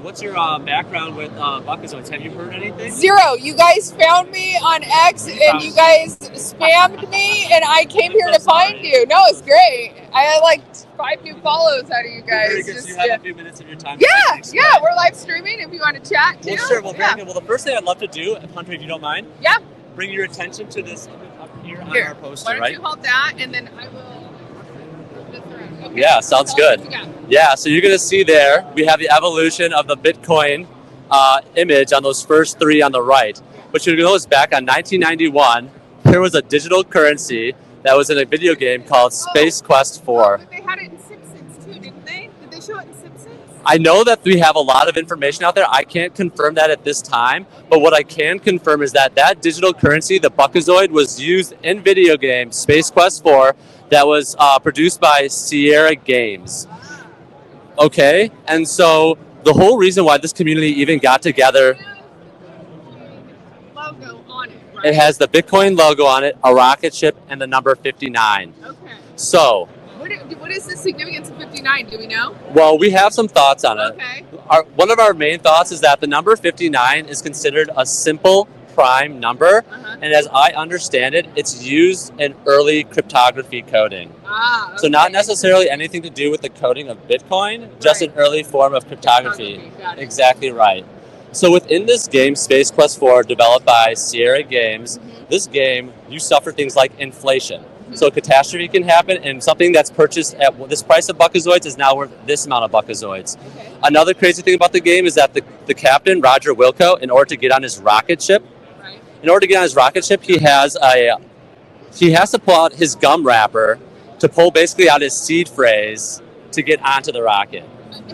what's your background with Buckazoids? Have you heard anything? Zero. You guys found me on X and you guys spammed me, and I came here to find you. No, it's great. I had like 5 new follows out of you guys. Very good. So you have a few minutes of your time. Yeah, we're live streaming if you want to chat too. Well, sure. Well, very good. Well, the first thing I'd love to do, Hunter, if you don't mind, bring your attention to this up here on our poster, right? Why don't you hold that, and then I will. Okay. Yeah, sounds good. Yeah, so you're going to see there, we have the evolution of the Bitcoin image on those first 3 on the right. But you'll notice back on 1991, there was a digital currency that was in a video game called Space Quest 4. But they had it in Simpsons too, didn't they? Did they show it in Simpsons? I know that we have a lot of information out there. I can't confirm that at this time, but what I can confirm is that that digital currency, the Buckazoid, was used in video game Space Quest 4 that was produced by Sierra Games. Okay, and so the whole reason why this community even got together, logo on it, right? It has the Bitcoin logo on it, a rocket ship, and the number 59. Okay. So, what is the significance of 59? Do we know? Well, we have some thoughts on it. Okay. One of our main thoughts is that the number 59 is considered a simple prime number, and as I understand it, it's used in early cryptography coding. Okay. So not necessarily anything to do with the coding of Bitcoin, just an early form of cryptography. Exactly right. So within this game, Space Quest 4, developed by Sierra Games, this game, you suffer things like inflation. So a catastrophe can happen, and something that's purchased at this price of Buckazoids is now worth this amount of Buckazoids. Okay. Another crazy thing about the game is that the captain, Roger Wilco, in order to get on his rocket ship, he has to pull out his gum wrapper to pull basically out his seed phrase to get onto the rocket.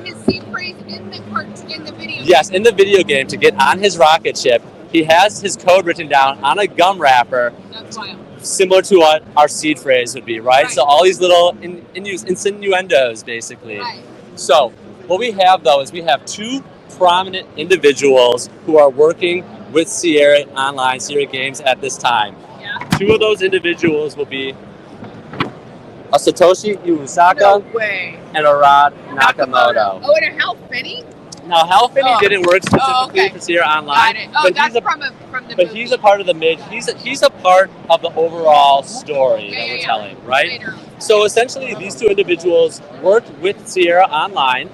His seed phrase in the video. Yes, in the video game, to get on his rocket ship, he has his code written down on a gum wrapper. That's wild. Similar to what our seed phrase would be, right? So all these little insinuendos, basically. Right. So what we have, though, is we have 2 prominent individuals who are working with Sierra Games at this time. Yeah. 2 of those individuals will be a Satoshi Iwasaka and a Rod Nakamoto. Oh, and a Hal Finney? Now, Hal Finney didn't work specifically for Sierra Online. Got it. Oh, that's from the But movie. he's a part of the he's a part of the overall story that we're telling, right? So essentially, these 2 individuals worked with Sierra Online,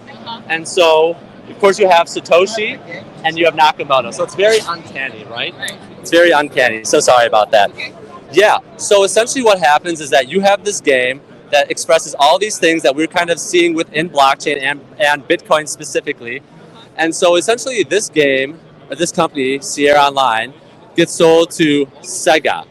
and so of course you have Satoshi and you have Nakamoto. So it's very uncanny, right? It's very uncanny. So sorry about that. Okay. Yeah. So essentially, what happens is that you have this game that expresses all these things that we're kind of seeing within blockchain and Bitcoin specifically. And so essentially this game, or this company, Sierra Online, gets sold to Sega.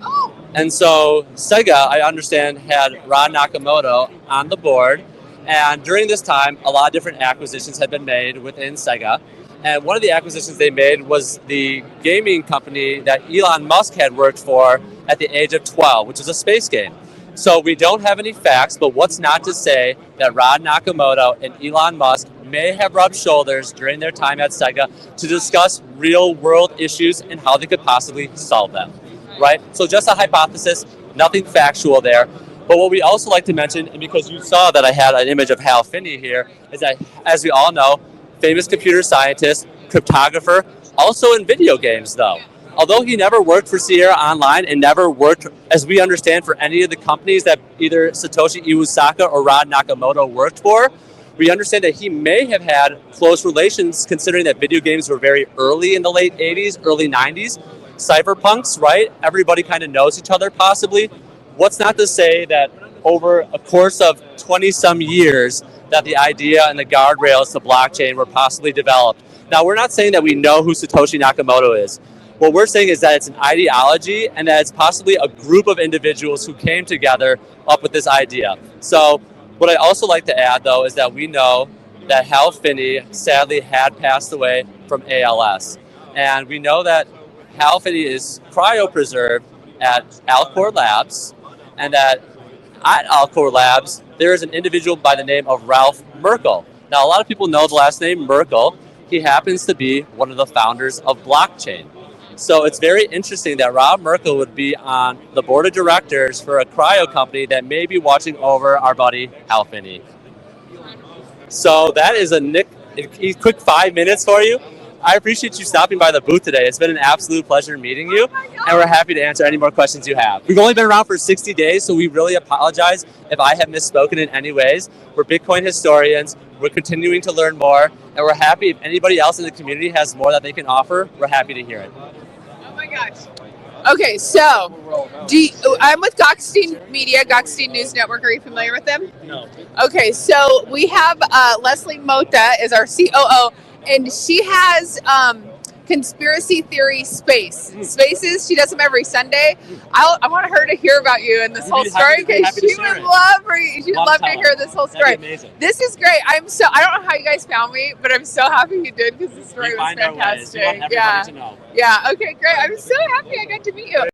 Oh. And so Sega, I understand, had Rod Nakamoto on the board. And during this time, a lot of different acquisitions had been made within Sega. And one of the acquisitions they made was the gaming company that Elon Musk had worked for at the age of 12, which is a space game. So we don't have any facts, but what's not to say that Rod Nakamoto and Elon Musk may have rubbed shoulders during their time at Sega to discuss real-world issues and how they could possibly solve them, right? So just a hypothesis, nothing factual there. But what we also like to mention, and because you saw that I had an image of Hal Finney here, is that, as we all know, famous computer scientist, cryptographer, also in video games, though. Although he never worked for Sierra Online and never worked, as we understand, for any of the companies that either Satoshi Iwasaka or Rod Nakamoto worked for, we understand that he may have had close relations, considering that video games were very early in the late 80s, early 90s. Cyberpunks, right? Everybody kind of knows each other, possibly. What's not to say that over a course of 20-some years, that the idea and the guardrails to blockchain were possibly developed. Now, we're not saying that we know who Satoshi Nakamoto is. What we're saying is that it's an ideology and that it's possibly a group of individuals who came together up with this idea. So what I also like to add, though, is that we know that Hal Finney sadly had passed away from ALS. And we know that Hal Finney is cryopreserved at Alcor Labs, and that at Alcor Labs, there is an individual by the name of Ralph Merkle. Now, a lot of people know the last name Merkle. He happens to be one of the founders of blockchain. So it's very interesting that Rob Merkle would be on the board of directors for a cryo company that may be watching over our buddy Hal Finney. So that is a a quick 5 minutes for you. I appreciate you stopping by the booth today. It's been an absolute pleasure meeting you, and we're happy to answer any more questions you have. We've only been around for 60 days, so we really apologize if I have misspoken in any ways. We're Bitcoin historians. We're continuing to learn more, and we're happy if anybody else in the community has more that they can offer. We're happy to hear it. Oh my gosh. Okay, so I'm with Gockstein Media, Gockstein News Network. Are you familiar with them? No. Okay, so we have Leslie Mota is our COO, and she has conspiracy theory spaces. She does them every Sunday. I want her to hear about you and this whole story because she would love to hear this whole story. This is great. I don't know how you guys found me, but I'm so happy you did because the story was fantastic. Yeah. Yeah. Okay, great. I'm so happy I got to meet you.